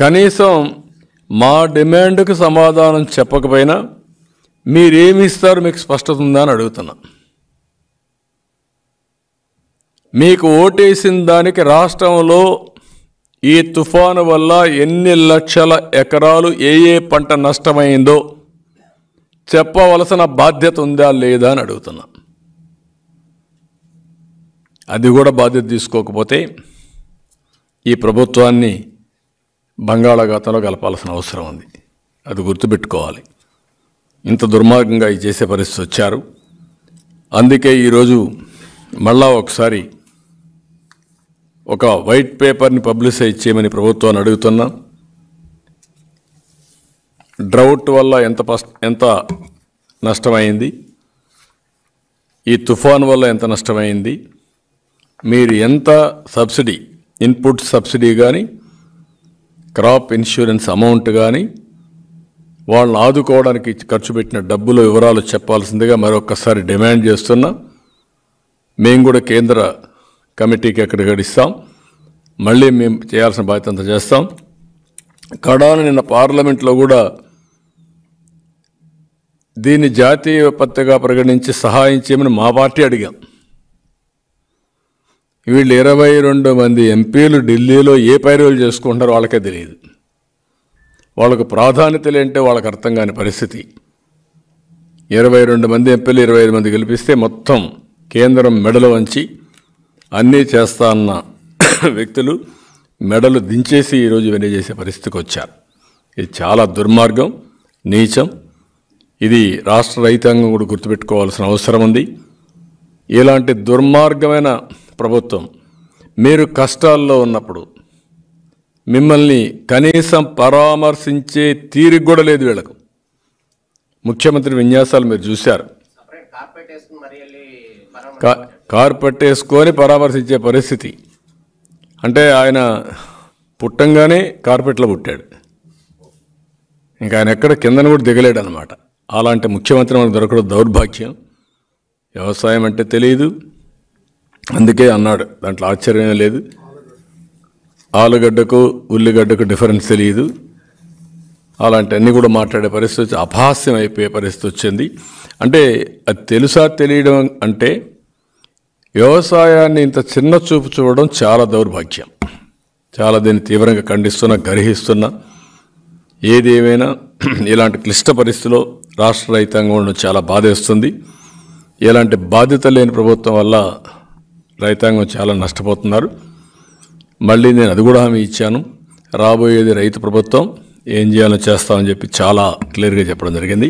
కనీసం మా డిమాండ్కు సమాధానం చెప్పకపోయినా మీరేమి ఇస్తారు, మీకు స్పష్టత ఉందా అని అడుగుతున్నా. మీకు ఓటేసిన దానికి రాష్ట్రంలో ఈ తుఫాను వల్ల ఎన్ని లక్షల ఎకరాలు ఏ పంట నష్టమైందో చెప్పవలసిన బాధ్యత ఉందా లేదా అని అడుగుతున్నా. అది కూడా బాధ్యత తీసుకోకపోతే ఈ ప్రభుత్వాన్ని బంగాళాఖాతంలో కలపాల్సిన అవసరం ఉంది. అది గుర్తుపెట్టుకోవాలి. ఇంత దుర్మార్గంగా ఇది చేసే పరిస్థితి వచ్చారు. అందుకే ఈరోజు మళ్ళా ఒకసారి ఒక వైట్ పేపర్ని పబ్లిసైజ్ చేయమని ప్రభుత్వాన్ని అడుగుతున్నా. డ్రౌట్ వల్ల ఎంత నష్టమైంది, ఈ తుఫాన్ వల్ల ఎంత నష్టమైంది, మీరు ఎంత సబ్సిడీ, ఇన్పుట్ సబ్సిడీ కానీ క్రాప్ ఇన్సూరెన్స్ అమౌంట్ కానీ వాళ్ళని ఆదుకోవడానికి ఖర్చు పెట్టిన డబ్బుల వివరాలు చెప్పాల్సిందిగా మరొకసారి డిమాండ్ చేస్తున్నా. మేము కూడా కేంద్ర కమిటీకి ఎక్కడికి ఇస్తాం, మళ్ళీ మేము చేయాల్సిన బాధ్యత అంతా చేస్తాం. కడాన నిన్న పార్లమెంట్లో కూడా దీన్ని జాతీయ విపత్తుగా పరిగణించి సహాయం చేయమని మా పార్టీ అడిగాం. వీళ్ళు 22 మంది ఎంపీలు ఢిల్లీలో ఏ పైరులు చేసుకుంటారో వాళ్ళకే తెలియదు. వాళ్ళకు ప్రాధాన్యతలు ఏంటో వాళ్ళకి అర్థం కాని పరిస్థితి. 22 మంది ఎంపీలు 25 మంది గెలిపిస్తే మొత్తం కేంద్రం మెడలు వంచి అన్నీ చేస్తా అన్న వ్యక్తులు మెడలు దించేసి ఈరోజు ఇవన్నీ చేసే పరిస్థితికి వచ్చారు. ఇది చాలా దుర్మార్గం, నీచం. ఇది రాష్ట్ర రైతాంగం కూడా గుర్తుపెట్టుకోవాల్సిన అవసరం ఉంది. ఇలాంటి దుర్మార్గమైన ప్రభుత్వం మీరు కష్టాల్లో ఉన్నప్పుడు మిమ్మల్ని కనీసం పరామర్శించే తీరిక కూడా లేదు వీళ్ళకు. ముఖ్యమంత్రి విన్యాసాలు మీరు చూశారు. కార్పెట్ వేసుకొని పరామర్శించే పరిస్థితి. అంటే ఆయన పుట్టంగానే కార్పెట్లో పుట్టాడు, ఇంకా ఆయన ఎక్కడ కిందన కూడా దిగలేడు అనమాట. అలాంటి ముఖ్యమంత్రి మనకు దొరకడం దౌర్భాగ్యం. వ్యవసాయం అంటే తెలియదు, అందుకే అన్నాడు, దాంట్లో ఆశ్చర్యం లేదు. ఆలుగడ్డకు ఉల్లిగడ్డకు డిఫరెన్స్ తెలియదు. అలాంటి అన్నీ కూడా మాట్లాడే పరిస్థితి, అపహాస్యం అయిపోయే పరిస్థితి వచ్చింది. అంటే అది తెలుసా తెలియడం అంటే వ్యవసాయాన్ని ఇంత చిన్న చూపు చూడడం చాలా దౌర్భాగ్యం. చాలా దీన్ని తీవ్రంగా ఖండిస్తున్నా, గర్హిస్తున్నా. ఏది ఏమైనా ఇలాంటి క్లిష్ట పరిస్థితిలో రాష్ట్ర రైతాంగం ఉండడం చాలా బాధేస్తుంది. ఇలాంటి బాధ్యత లేని ప్రభుత్వం వల్ల రైతాంగం చాలా నష్టపోతున్నారు. మళ్ళీ నేను అది కూడా హామీ ఇచ్చాను, రాబోయేది రైతు ప్రభుత్వం, ఏం చేయాలో చేస్తామని చెప్పి చాలా క్లియర్గా చెప్పడం జరిగింది.